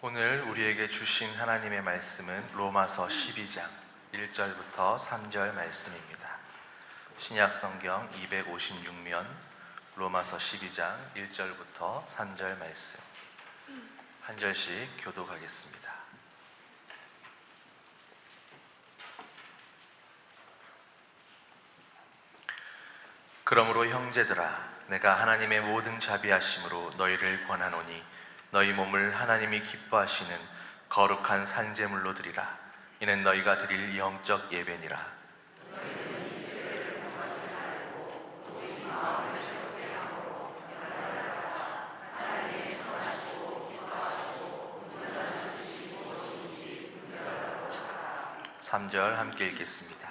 오늘 우리에게 주신 하나님의 말씀은 로마서 12장 1절부터 3절 말씀입니다. 신약성경 256면 로마서 12장 1절부터 3절 말씀 한 절씩 교독하겠습니다. 그러므로 형제들아, 내가 하나님의 모든 자비하심으로 너희를 권하노니 너희 몸을 하나님이 기뻐하시는 거룩한 산제물로 드리라. 이는 너희가 드릴 영적 예배니라. 삼 절 함께 읽겠습니다.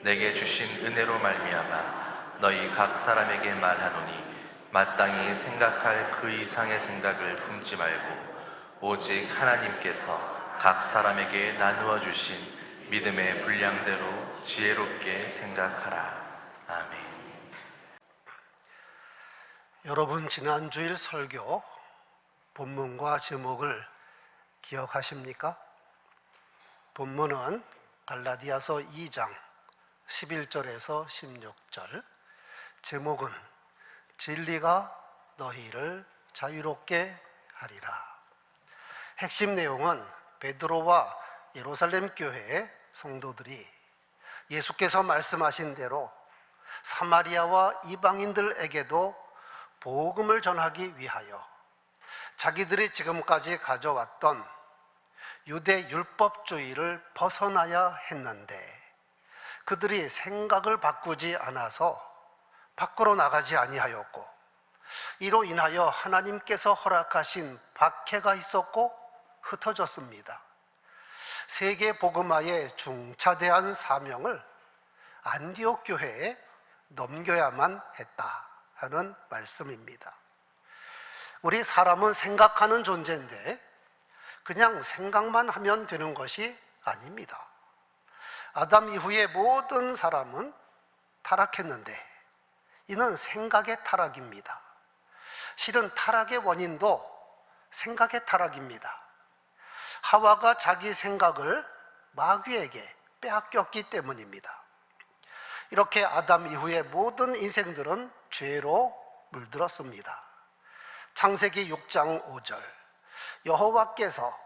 내게 주신 은혜로 말미암아 너희 각 사람에게 말하노니 마땅히 생각할 그 이상의 생각을 품지 말고 오직 하나님께서 각 사람에게 나누어 주신 믿음의 분량대로 지혜롭게 생각하라. 아멘. 여러분, 지난 주일 설교 본문과 제목을 기억하십니까? 본문은 갈라디아서 2장 11절에서 16절, 제목은 진리가 너희를 자유롭게 하리라. 핵심 내용은 베드로와 예루살렘 교회의 성도들이 예수께서 말씀하신 대로 사마리아와 이방인들에게도 복음을 전하기 위하여 자기들이 지금까지 가져왔던 유대 율법주의를 벗어나야 했는데 그들이 생각을 바꾸지 않아서 밖으로 나가지 아니하였고, 이로 인하여 하나님께서 허락하신 박해가 있었고 흩어졌습니다. 세계 복음화의 중차대한 사명을 안디옥 교회에 넘겨야만 했다 하는 말씀입니다. 우리 사람은 생각하는 존재인데 그냥 생각만 하면 되는 것이 아닙니다. 아담 이후의 모든 사람은 타락했는데 이는 생각의 타락입니다. 실은 타락의 원인도 생각의 타락입니다. 하와가 자기 생각을 마귀에게 빼앗겼기 때문입니다. 이렇게 아담 이후의 모든 인생들은 죄로 물들었습니다. 창세기 6장 5절, 여호와께서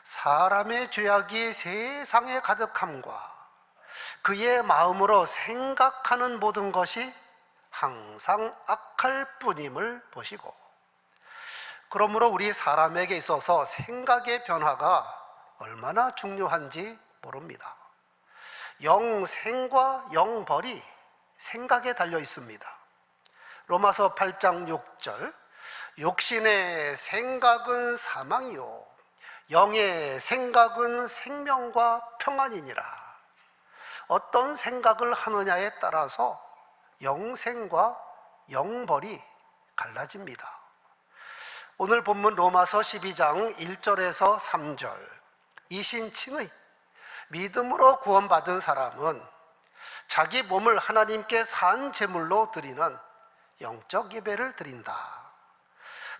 사람의 죄악이 세상에 가득함과 그의 마음으로 생각하는 모든 것이 항상 악할 뿐임을 보시고, 그러므로 우리 사람에게 있어서 생각의 변화가 얼마나 중요한지 모릅니다. 영생과 영벌이 생각에 달려 있습니다. 로마서 8장 6절, 육신의 생각은 사망이요 영의 생각은 생명과 평안이니라. 어떤 생각을 하느냐에 따라서 영생과 영벌이 갈라집니다. 오늘 본문 로마서 12장 1절에서 3절, 이신칭의 믿음으로 구원받은 사람은 자기 몸을 하나님께 산 제물로 드리는 영적 예배를 드린다.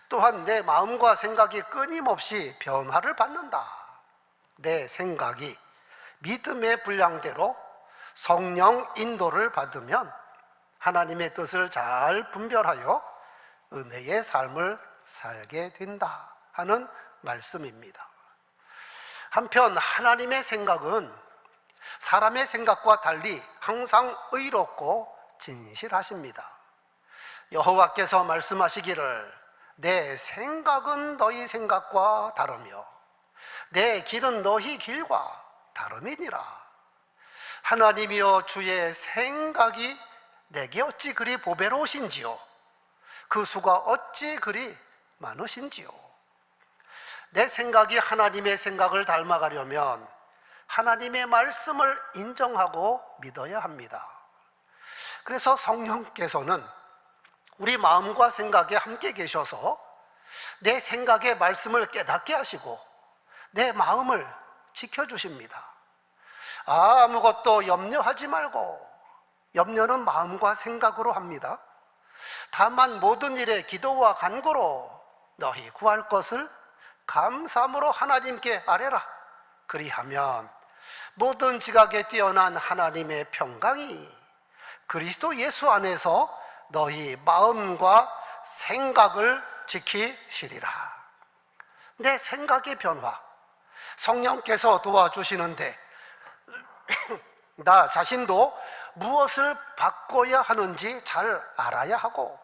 또한 내 마음과 생각이 끊임없이 변화를 받는다. 내 생각이 믿음의 분량대로 성령 인도를 받으면 하나님의 뜻을 잘 분별하여 은혜의 삶을 살게 된다 하는 말씀입니다. 한편 하나님의 생각은 사람의 생각과 달리 항상 의롭고 진실하십니다. 여호와께서 말씀하시기를 내 생각은 너희 생각과 다르며 내 길은 너희 길과 다름이니라. 하나님이여, 주의 생각이 내게 어찌 그리 보배로우신지요, 그 수가 어찌 그리 많으신지요. 내 생각이 하나님의 생각을 닮아가려면 하나님의 말씀을 인정하고 믿어야 합니다. 그래서 성령께서는 우리 마음과 생각에 함께 계셔서 내 생각의 말씀을 깨닫게 하시고 내 마음을 지켜주십니다. 아무것도 염려하지 말고, 염려는 마음과 생각으로 합니다. 다만 모든 일에 기도와 간구로 너희 구할 것을 감사함으로 하나님께 아뢰라. 그리하면 모든 지각에 뛰어난 하나님의 평강이 그리스도 예수 안에서 너희 마음과 생각을 지키시리라. 내 생각의 변화, 성령께서 도와주시는데 나 자신도 무엇을 바꿔야 하는지 잘 알아야 하고,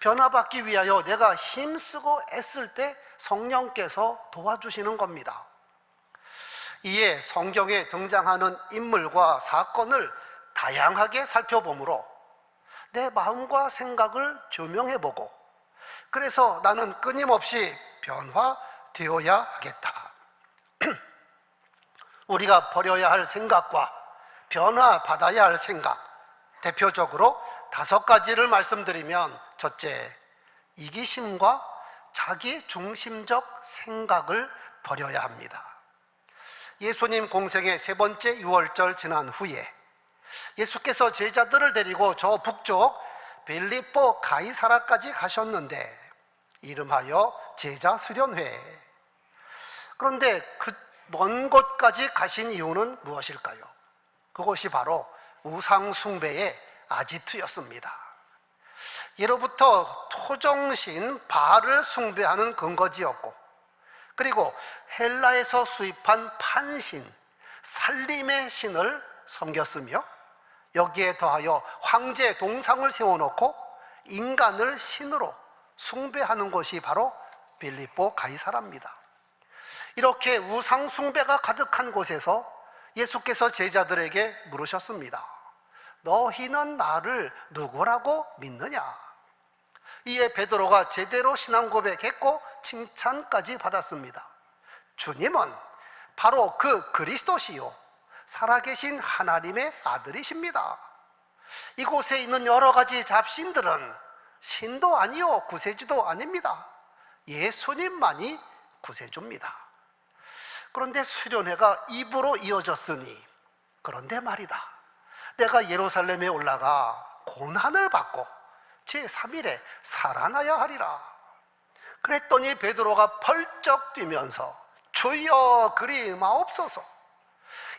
변화받기 위하여 내가 힘쓰고 애쓸 때 성령께서 도와주시는 겁니다. 이에 성경에 등장하는 인물과 사건을 다양하게 살펴보므로 내 마음과 생각을 조명해보고, 그래서 나는 끊임없이 변화되어야 하겠다. 우리가 버려야 할 생각과 변화받아야 할 생각, 대표적으로 5가지를 말씀드리면, 첫째, 이기심과 자기 중심적 생각을 버려야 합니다. 예수님 공생의 3번째 유월절 지난 후에 예수께서 제자들을 데리고 저 북쪽 빌립보 가이사라까지 가셨는데, 이름하여 제자 수련회. 그런데 그 먼 곳까지 가신 이유는 무엇일까요? 그곳이 바로 우상 숭배의 아지트였습니다. 예로부터 토종신 바알을 숭배하는 근거지였고, 그리고 헬라에서 수입한 판신, 살림의 신을 섬겼으며, 여기에 더하여 황제 동상을 세워놓고 인간을 신으로 숭배하는 곳이 바로 빌립보 가이사라입니다. 이렇게 우상 숭배가 가득한 곳에서 예수께서 제자들에게 물으셨습니다. 너희는 나를 누구라고 믿느냐? 이에 베드로가 제대로 신앙 고백했고 칭찬까지 받았습니다. 주님은 바로 그 그리스도시요 살아계신 하나님의 아들이십니다. 이곳에 있는 여러 가지 잡신들은 신도 아니요 구세주도 아닙니다. 예수님만이 구세주입니다. 그런데 수련회가 입으로 이어졌으니, 그런데 말이다, 내가 예루살렘에 올라가 고난을 받고 제3일에 살아나야 하리라. 그랬더니 베드로가 펄쩍 뛰면서 주여 그리 마옵소서,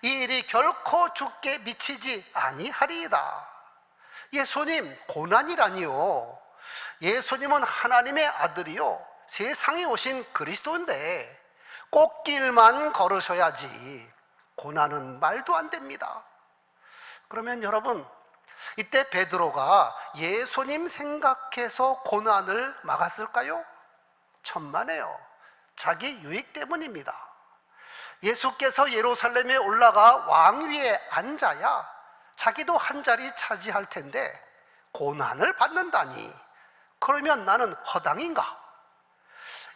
이 일이 결코 죽게 미치지 아니하리이다. 예수님, 고난이라니요, 예수님은 하나님의 아들이요 세상에 오신 그리스도인데 꽃길만 걸으셔야지 고난은 말도 안 됩니다. 그러면 여러분, 이때 베드로가 예수님 생각해서 고난을 막았을까요? 천만에요. 자기 유익 때문입니다. 예수께서 예루살렘에 올라가 왕위에 앉아야 자기도 한 자리 차지할 텐데 고난을 받는다니, 그러면 나는 허당인가?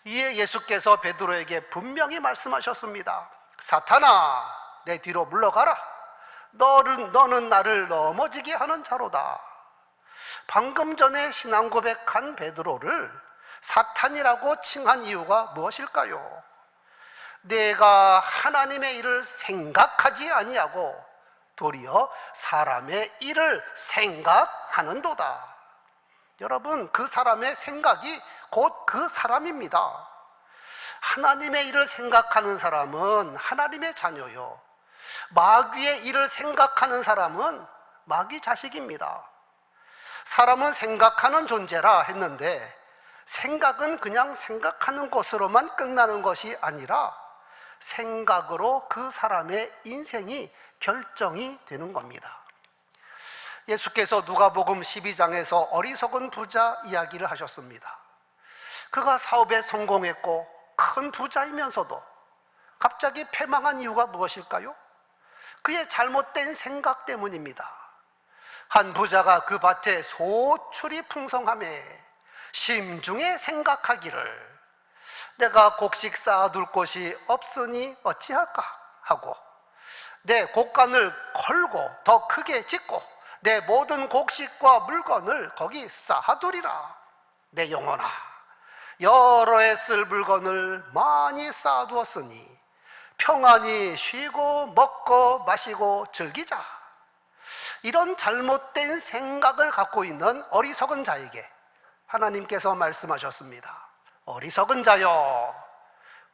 이에 예수께서 베드로에게 분명히 말씀하셨습니다. 사탄아, 내 뒤로 물러가라. 너는 나를 넘어지게 하는 자로다. 방금 전에 신앙 고백한 베드로를 사탄이라고 칭한 이유가 무엇일까요? 내가 하나님의 일을 생각하지 아니하고 도리어 사람의 일을 생각하는도다. 여러분, 그 사람의 생각이 곧 그 사람입니다. 하나님의 일을 생각하는 사람은 하나님의 자녀요, 마귀의 일을 생각하는 사람은 마귀 자식입니다. 사람은 생각하는 존재라 했는데, 생각은 그냥 생각하는 것으로만 끝나는 것이 아니라 생각으로 그 사람의 인생이 결정이 되는 겁니다. 예수께서 누가복음 12장에서 어리석은 부자 이야기를 하셨습니다. 그가 사업에 성공했고 큰 부자이면서도 갑자기 패망한 이유가 무엇일까요? 그의 잘못된 생각 때문입니다. 한 부자가 그 밭에 소출이 풍성하매 심중에 생각하기를 내가 곡식 쌓아둘 곳이 없으니 어찌할까 하고 내 곡간을 걸고 더 크게 짓고 내 모든 곡식과 물건을 거기 쌓아두리라. 내 영혼아, 여러 해 쓸 물건을 많이 쌓아두었으니 평안히 쉬고 먹고 마시고 즐기자. 이런 잘못된 생각을 갖고 있는 어리석은 자에게 하나님께서 말씀하셨습니다. 어리석은 자여,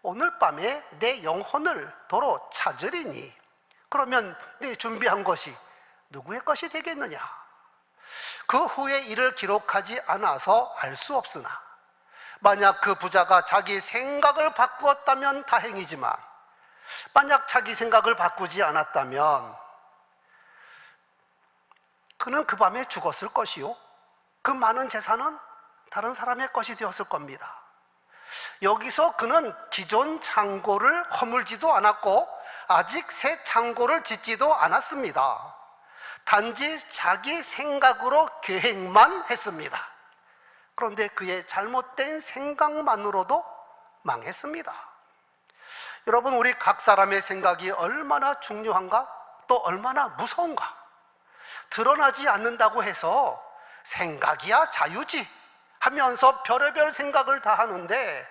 오늘 밤에 내 영혼을 도로 찾으리니 그러면 네 준비한 것이 누구의 것이 되겠느냐? 그 후의 일을 기록하지 않아서 알 수 없으나 만약 그 부자가 자기 생각을 바꾸었다면 다행이지만 만약 자기 생각을 바꾸지 않았다면 그는 그 밤에 죽었을 것이요 그 많은 재산은 다른 사람의 것이 되었을 겁니다. 여기서 그는 기존 창고를 허물지도 않았고 아직 새 창고를 짓지도 않았습니다. 단지 자기 생각으로 계획만 했습니다. 그런데 그의 잘못된 생각만으로도 망했습니다. 여러분, 우리 각 사람의 생각이 얼마나 중요한가, 또 얼마나 무서운가. 드러나지 않는다고 해서 생각이야 자유지 하면서 별의별 생각을 다 하는데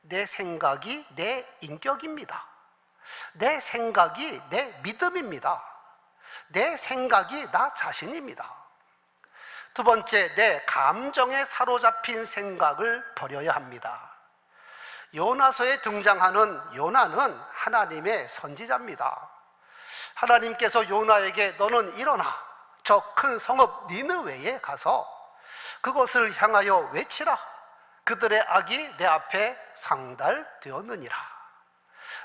내 생각이 내 인격입니다. 내 생각이 내 믿음입니다. 내 생각이 나 자신입니다. 두 번째, 내 감정에 사로잡힌 생각을 버려야 합니다. 요나서에 등장하는 요나는 하나님의 선지자입니다. 하나님께서 요나에게 너는 일어나 저 큰 성읍 니느웨에 가서 그것을 향하여 외치라. 그들의 악이 내 앞에 상달되었느니라.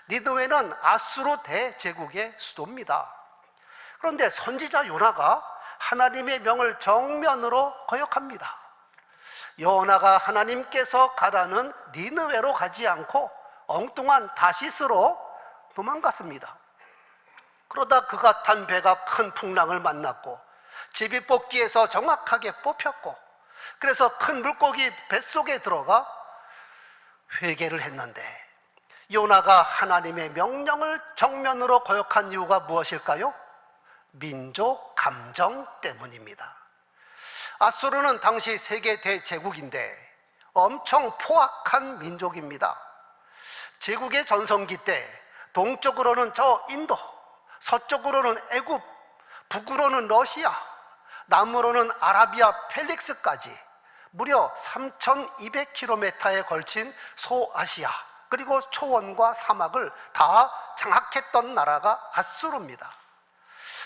니느웨는 아수르 대제국의 수도입니다. 그런데 선지자 요나가 하나님의 명을 정면으로 거역합니다. 요나가 하나님께서 가라는 니느웨로 가지 않고 엉뚱한 다시스로 도망갔습니다. 그러다 그가 탄 배가 큰 풍랑을 만났고 제비뽑기에서 정확하게 뽑혔고 그래서 큰 물고기 뱃속에 들어가 회개를 했는데 요나가 하나님의 명령을 정면으로 거역한 이유가 무엇일까요? 민족 감정 때문입니다. 아수르는 당시 세계 대제국인데 엄청 포악한 민족입니다. 제국의 전성기 때 동쪽으로는 저 인도, 서쪽으로는 애굽, 북으로는 러시아, 남으로는 아라비아 펠릭스까지 무려 3,200km에 걸친 소아시아 그리고 초원과 사막을 다 장악했던 나라가 아수르입니다.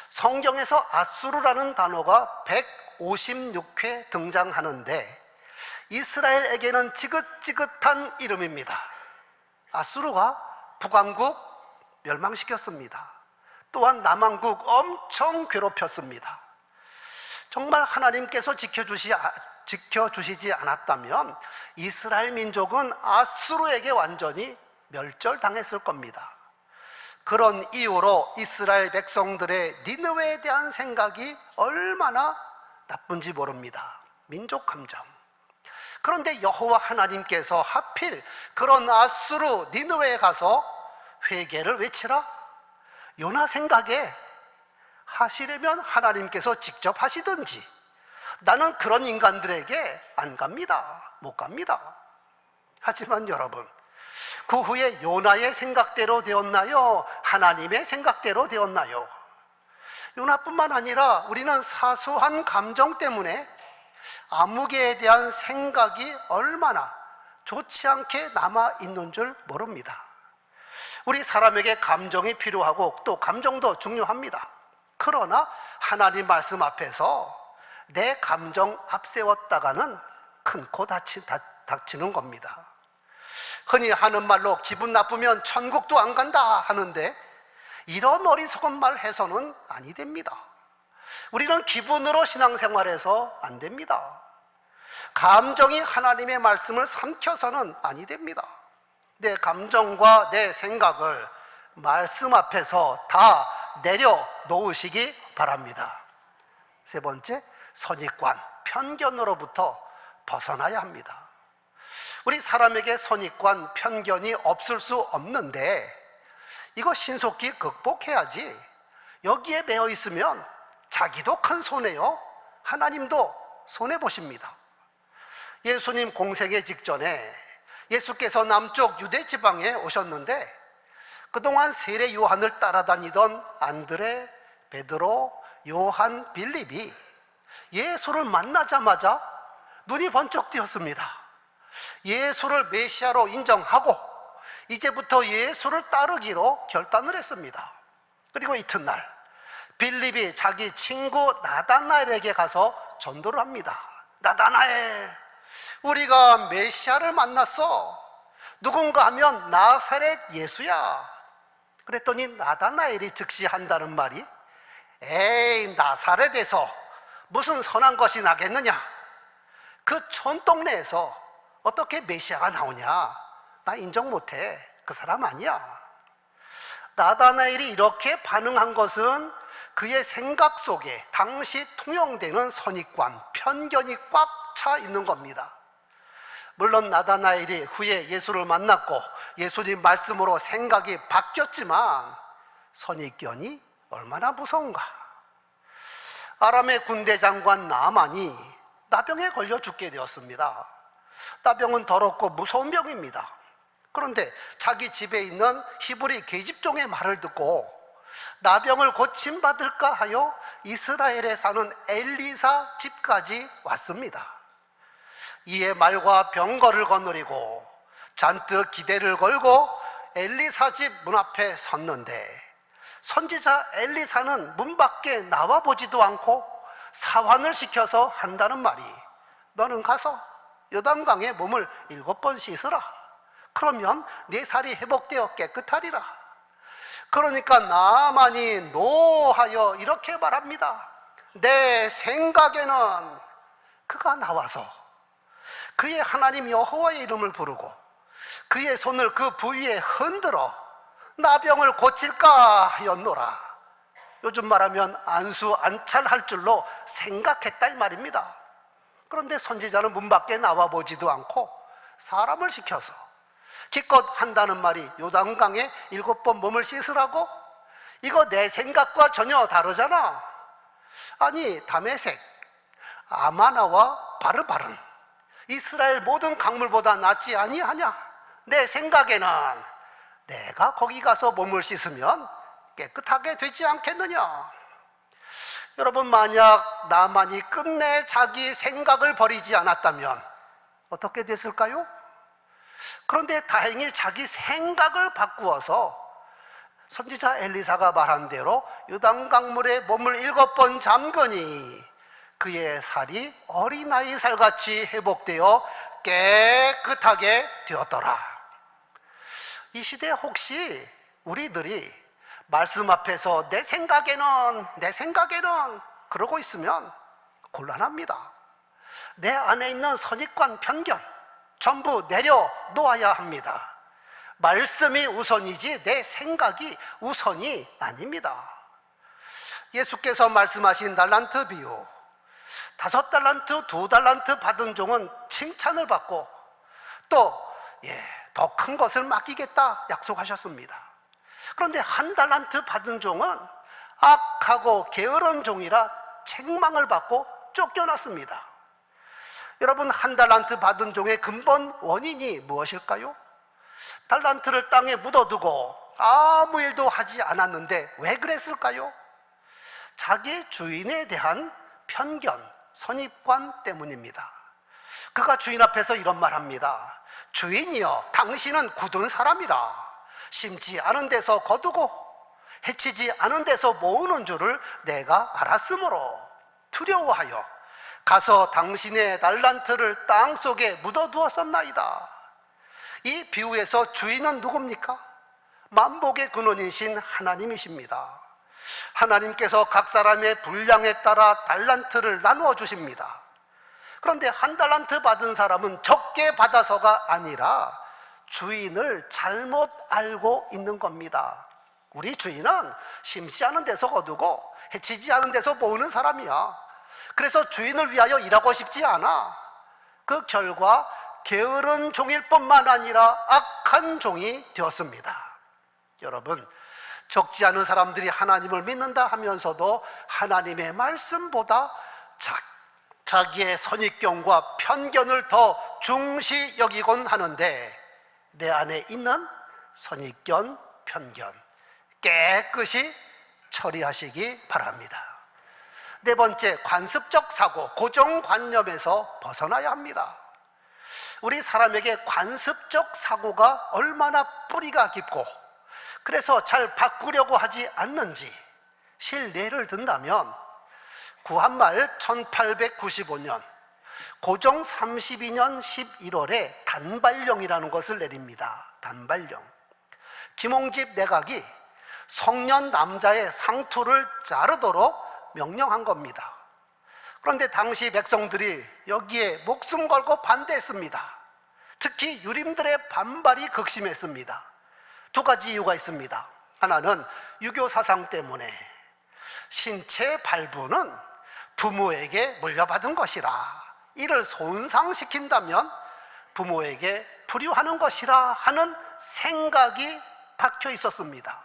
성경에서 아수르라는 단어가 156회 등장하는데 이스라엘에게는 지긋지긋한 이름입니다. 아수르가 북왕국 멸망시켰습니다. 또한 남왕국 엄청 괴롭혔습니다. 정말 하나님께서 지켜주시지 않았다면 이스라엘 민족은 아수르에게 완전히 멸절당했을 겁니다. 그런 이유로 이스라엘 백성들의 니느웨에 대한 생각이 얼마나 나쁜지 모릅니다. 민족 감정. 그런데 여호와 하나님께서 하필 그런 아수르 니느웨에 가서 회개를 외치라. 요나 생각에 하시려면 하나님께서 직접 하시든지 나는 그런 인간들에게 안 갑니다. 못 갑니다. 하지만 여러분, 그 후에 요나의 생각대로 되었나요? 하나님의 생각대로 되었나요? 요나뿐만 아니라 우리는 사소한 감정 때문에 아무개에 대한 생각이 얼마나 좋지 않게 남아있는 줄 모릅니다. 우리 사람에게 감정이 필요하고 또 감정도 중요합니다. 그러나 하나님 말씀 앞에서 내 감정 앞세웠다가는 큰 코 닥치는 겁니다. 흔히 하는 말로 기분 나쁘면 천국도 안 간다 하는데 이런 어리석은 말 해서는 아니 됩니다. 우리는 기분으로 신앙생활해서 안 됩니다. 감정이 하나님의 말씀을 삼켜서는 아니 됩니다. 내 감정과 내 생각을 말씀 앞에서 다 내려놓으시기 바랍니다. 세 번째, 선입관, 편견으로부터 벗어나야 합니다. 우리 사람에게 선입관, 편견이 없을 수 없는데 이거 신속히 극복해야지. 여기에 매여 있으면 자기도 큰 손해요, 하나님도 손해보십니다. 예수님 공생의 직전에 예수께서 남쪽 유대 지방에 오셨는데 그동안 세례 요한을 따라다니던 안드레, 베드로, 요한, 빌립이 예수를 만나자마자 눈이 번쩍 뜨였습니다. 예수를 메시아로 인정하고 이제부터 예수를 따르기로 결단을 했습니다. 그리고 이튿날 빌립이 자기 친구 나다나엘에게 가서 전도를 합니다. 나다나엘, 우리가 메시아를 만났어. 누군가 하면 나사렛 예수야. 그랬더니 나다나엘이 즉시 한다는 말이, 에이, 나사렛에서 무슨 선한 것이 나겠느냐? 그 촌동네에서 어떻게 메시아가 나오냐? 나 인정 못해. 그 사람 아니야. 나다나엘이 이렇게 반응한 것은 그의 생각 속에 당시 통용되는 선입관, 편견이 꽉 차 있는 겁니다. 물론 나다나엘이 후에 예수를 만났고 예수님 말씀으로 생각이 바뀌었지만 선입견이 얼마나 무서운가. 아람의 군대 장관 나만이 나병에 걸려 죽게 되었습니다. 나병은 더럽고 무서운 병입니다. 그런데 자기 집에 있는 히브리 계집종의 말을 듣고 나병을 고침받을까 하여 이스라엘에 사는 엘리사 집까지 왔습니다. 이에 말과 병거를 거느리고 잔뜩 기대를 걸고 엘리사 집 문 앞에 섰는데 선지자 엘리사는 문 밖에 나와 보지도 않고 사환을 시켜서 한다는 말이, 너는 가서 요단강에 몸을 7번 씻으라. 그러면 네 살이 회복되어 깨끗하리라. 그러니까 나만이 노하여 이렇게 말합니다. 내 생각에는 그가 나와서 그의 하나님 여호와의 이름을 부르고 그의 손을 그 부위에 흔들어 나병을 고칠까 하였노라. 요즘 말하면 안수 안찰할 줄로 생각했다 이 말입니다. 그런데 선지자는 문 밖에 나와 보지도 않고 사람을 시켜서 기껏 한다는 말이 요단강에 7번 몸을 씻으라고? 이거 내 생각과 전혀 다르잖아. 아니, 다메섹, 아마나와 바르바른 이스라엘 모든 강물보다 낫지 아니하냐? 내 생각에는 내가 거기 가서 몸을 씻으면 깨끗하게 되지 않겠느냐? 여러분, 만약 나만이 끝내 자기 생각을 버리지 않았다면 어떻게 됐을까요? 그런데 다행히 자기 생각을 바꾸어서 선지자 엘리사가 말한 대로 요단강물에 몸을 7번 잠그니 그의 살이 어린아이 살같이 회복되어 깨끗하게 되었더라. 이 시대에 혹시 우리들이 말씀 앞에서 내 생각에는 그러고 있으면 곤란합니다. 내 안에 있는 선입관, 편견 전부 내려놓아야 합니다. 말씀이 우선이지 내 생각이 우선이 아닙니다. 예수께서 말씀하신 달란트 비유, 5달란트, 2달란트 받은 종은 칭찬을 받고 또 더 큰 것을 맡기겠다 약속하셨습니다. 그런데 1달란트 받은 종은 악하고 게으른 종이라 책망을 받고 쫓겨났습니다. 여러분, 1달란트 받은 종의 근본 원인이 무엇일까요? 달란트를 땅에 묻어두고 아무 일도 하지 않았는데 왜 그랬을까요? 자기 주인에 대한 편견, 선입관 때문입니다. 그가 주인 앞에서 이런 말 합니다. 주인이여, 당신은 굳은 사람이라 심지 않은 데서 거두고 해치지 않은 데서 모으는 줄을 내가 알았으므로 두려워하여 가서 당신의 달란트를 땅속에 묻어두었었나이다. 이 비유에서 주인은 누굽니까? 만복의 근원이신 하나님이십니다. 하나님께서 각 사람의 분량에 따라 달란트를 나누어 주십니다. 그런데 1달란트 받은 사람은 적게 받아서가 아니라 주인을 잘못 알고 있는 겁니다. 우리 주인은 심지 않은 데서 거두고 해치지 않은 데서 모으는 사람이야. 그래서 주인을 위하여 일하고 싶지 않아. 그 결과 게으른 종일 뿐만 아니라 악한 종이 되었습니다. 여러분, 적지 않은 사람들이 하나님을 믿는다 하면서도 하나님의 말씀보다 자기의 선입견과 편견을 더 중시 여기곤 하는데 내 안에 있는 선입견, 편견 깨끗이 처리하시기 바랍니다. 네 번째, 관습적 사고, 고정관념에서 벗어나야 합니다. 우리 사람에게 관습적 사고가 얼마나 뿌리가 깊고 그래서 잘 바꾸려고 하지 않는지 실례를 든다면 구한말 1895년 고종 32년 11월에 단발령이라는 것을 내립니다. 단발령. 김홍집 내각이 성년 남자의 상투를 자르도록 명령한 겁니다. 그런데 당시 백성들이 여기에 목숨 걸고 반대했습니다. 특히 유림들의 반발이 극심했습니다. 두 가지 이유가 있습니다. 하나는 유교 사상 때문에 신체 발부는 부모에게 물려받은 것이라, 이를 손상시킨다면 부모에게 불효하는 것이라 하는 생각이 박혀 있었습니다.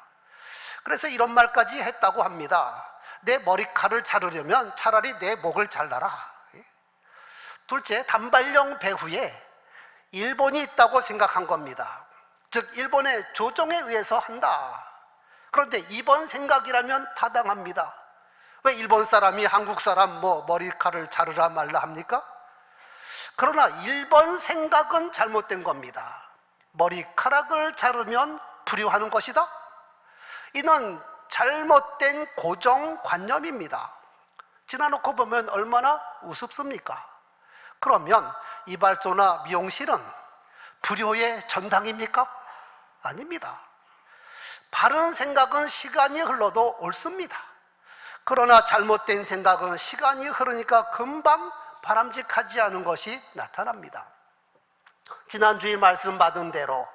그래서 이런 말까지 했다고 합니다. 내 머리칼을 자르려면 차라리 내 목을 잘라라. 둘째, 단발령 배후에 일본이 있다고 생각한 겁니다. 즉 일본의 조정에 의해서 한다. 그런데 이번 생각이라면 타당합니다. 왜 일본 사람이 한국 사람 머리칼을 자르라 말라 합니까? 그러나 일본 생각은 잘못된 겁니다. 머리카락을 자르면 불효하는 것이다? 이는 잘못된 고정관념입니다. 지나놓고 보면 얼마나 우습습니까? 그러면 이발소나 미용실은 불효의 전당입니까? 아닙니다. 바른 생각은 시간이 흘러도 옳습니다. 그러나 잘못된 생각은 시간이 흐르니까 금방 바람직하지 않은 것이 나타납니다. 지난주에 말씀 받은 대로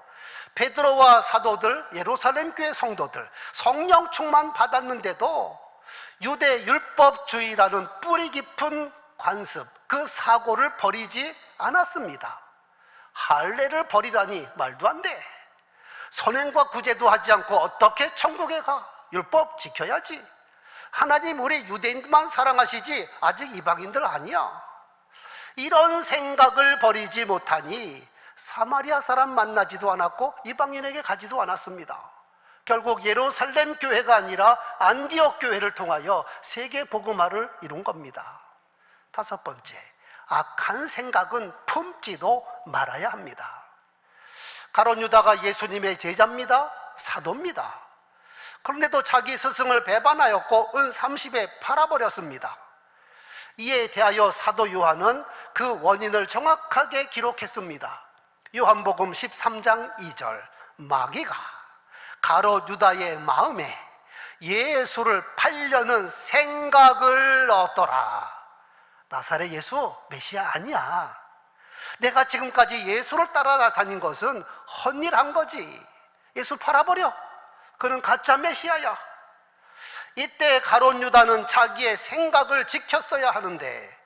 베드로와 사도들, 예루살렘 교회 성도들 성령 충만 받았는데도 유대 율법주의라는 뿌리 깊은 관습, 그 사고를 버리지 않았습니다. 할례를 버리다니 말도 안 돼. 선행과 구제도 하지 않고 어떻게 천국에 가? 율법 지켜야지. 하나님 우리 유대인만 사랑하시지 아직 이방인들 아니야. 이런 생각을 버리지 못하니 사마리아 사람 만나지도 않았고 이방인에게 가지도 않았습니다. 결국 예루살렘 교회가 아니라 안디옥 교회를 통하여 세계 복음화를 이룬 겁니다. 다섯 번째, 악한 생각은 품지도 말아야 합니다. 가룟 유다가 예수님의 제자입니다. 사도입니다. 그런데도 자기 스승을 배반하였고 은 30에 팔아버렸습니다. 이에 대하여 사도 요한은 그 원인을 정확하게 기록했습니다. 요한복음 13장 2절, 마귀가 가룟 유다의 마음에 예수를 팔려는 생각을 얻더라. 나사렛 예수 메시아 아니야. 내가 지금까지 예수를 따라다닌 것은 헛일한 거지. 예수 팔아버려. 그는 가짜 메시아야. 이때 가룟 유다는 자기의 생각을 지켰어야 하는데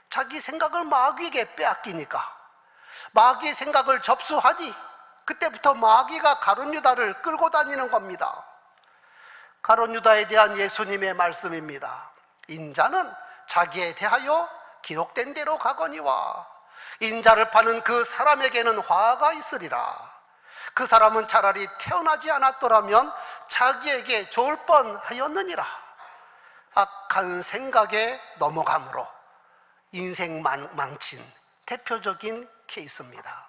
자기 생각을 마귀에게 빼앗기니까 마귀의 생각을 접수하니 그때부터 마귀가 가룟 유다를 끌고 다니는 겁니다. 가룟 유다에 대한 예수님의 말씀입니다. 인자는 자기에 대하여 기록된 대로 가거니와 인자를 파는 그 사람에게는 화가 있으리라. 그 사람은 차라리 태어나지 않았더라면 자기에게 좋을 뻔하였느니라. 악한 생각에 넘어감으로 인생 망친 대표적인 케이스입니다.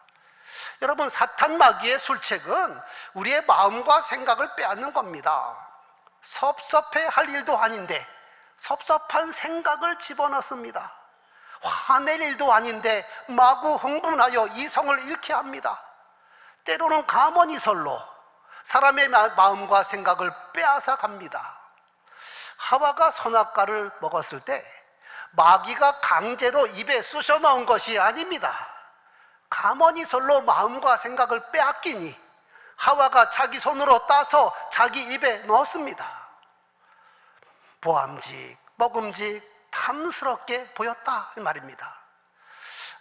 여러분, 사탄 마귀의 술책은 우리의 마음과 생각을 빼앗는 겁니다. 섭섭해 할 일도 아닌데 섭섭한 생각을 집어넣습니다. 화낼 일도 아닌데 마구 흥분하여 이성을 잃게 합니다. 때로는 가머니설로 사람의 마음과 생각을 빼앗아 갑니다. 하와가 선악과를 먹었을 때 마귀가 강제로 입에 쑤셔 넣은 것이 아닙니다. 가머니설로 마음과 생각을 빼앗기니 하와가 자기 손으로 따서 자기 입에 넣었습니다. 보암직, 먹음직, 탐스럽게 보였다 이 말입니다.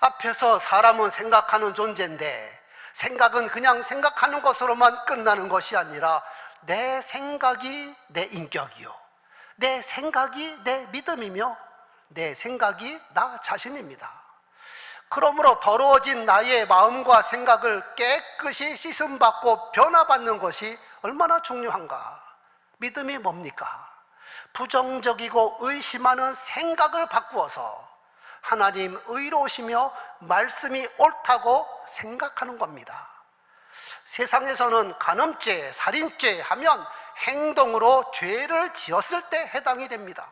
앞에서 사람은 생각하는 존재인데 생각은 그냥 생각하는 것으로만 끝나는 것이 아니라 내 생각이 내 인격이요, 내 생각이 내 믿음이며 내 생각이 나 자신입니다. 그러므로 더러워진 나의 마음과 생각을 깨끗이 씻음받고 변화받는 것이 얼마나 중요한가. 믿음이 뭡니까? 부정적이고 의심하는 생각을 바꾸어서 하나님 의로우시며 말씀이 옳다고 생각하는 겁니다. 세상에서는 간음죄, 살인죄 하면 행동으로 죄를 지었을 때 해당이 됩니다.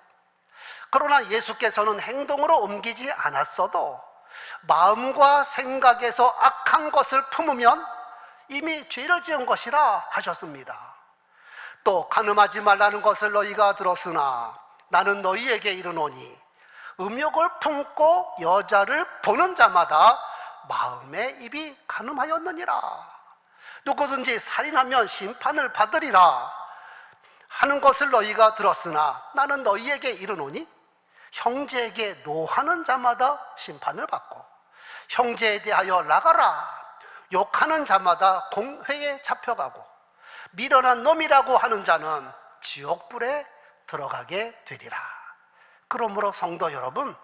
그러나 예수께서는 행동으로 옮기지 않았어도 마음과 생각에서 악한 것을 품으면 이미 죄를 지은 것이라 하셨습니다. 또 간음하지 말라는 것을 너희가 들었으나 나는 너희에게 이르노니 음욕을 품고 여자를 보는 자마다 마음의 입이 간음하였느니라. 누구든지 살인하면 심판을 받으리라 하는 것을 너희가 들었으나 나는 너희에게 이르노니 형제에게 노하는 자마다 심판을 받고 형제에 대하여 나가라 욕하는 자마다 공회에 잡혀가고 미련한 놈이라고 하는 자는 지옥불에 들어가게 되리라. 그러므로 성도 여러분,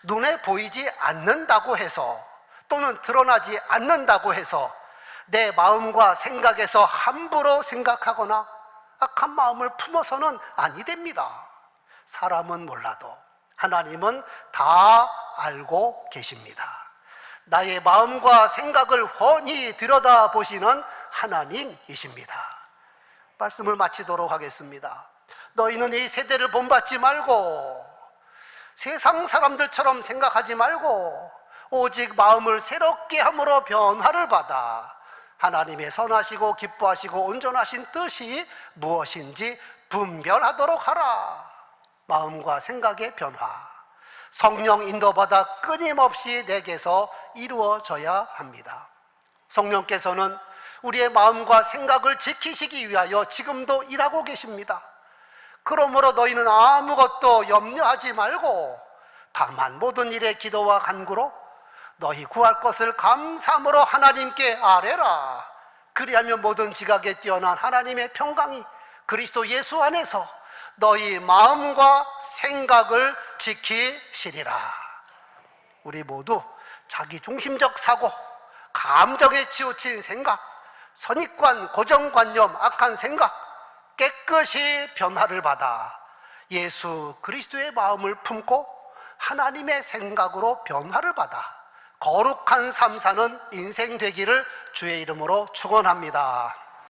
눈에 보이지 않는다고 해서 또는 드러나지 않는다고 해서 내 마음과 생각에서 함부로 생각하거나 악한 마음을 품어서는 아니 됩니다. 사람은 몰라도 하나님은 다 알고 계십니다. 나의 마음과 생각을 훤히 들여다보시는 하나님이십니다. 말씀을 마치도록 하겠습니다. 너희는 이 세대를 본받지 말고 세상 사람들처럼 생각하지 말고 오직 마음을 새롭게 함으로 변화를 받아 하나님의 선하시고 기뻐하시고 온전하신 뜻이 무엇인지 분별하도록 하라. 마음과 생각의 변화, 성령 인도받아 끊임없이 내게서 이루어져야 합니다. 성령께서는 우리의 마음과 생각을 지키시기 위하여 지금도 일하고 계십니다. 그러므로 너희는 아무것도 염려하지 말고 다만 모든 일에 기도와 간구로 너희 구할 것을 감사함으로 하나님께 아뢰라. 그리하면 모든 지각에 뛰어난 하나님의 평강이 그리스도 예수 안에서 너희 마음과 생각을 지키시리라. 우리 모두 자기 중심적 사고, 감정에 치우친 생각, 선입관, 고정관념, 악한 생각 깨끗이 변화를 받아 예수 그리스도의 마음을 품고 하나님의 생각으로 변화를 받아 거룩한 삶 사는 인생 되기를 주의 이름으로 축원합니다.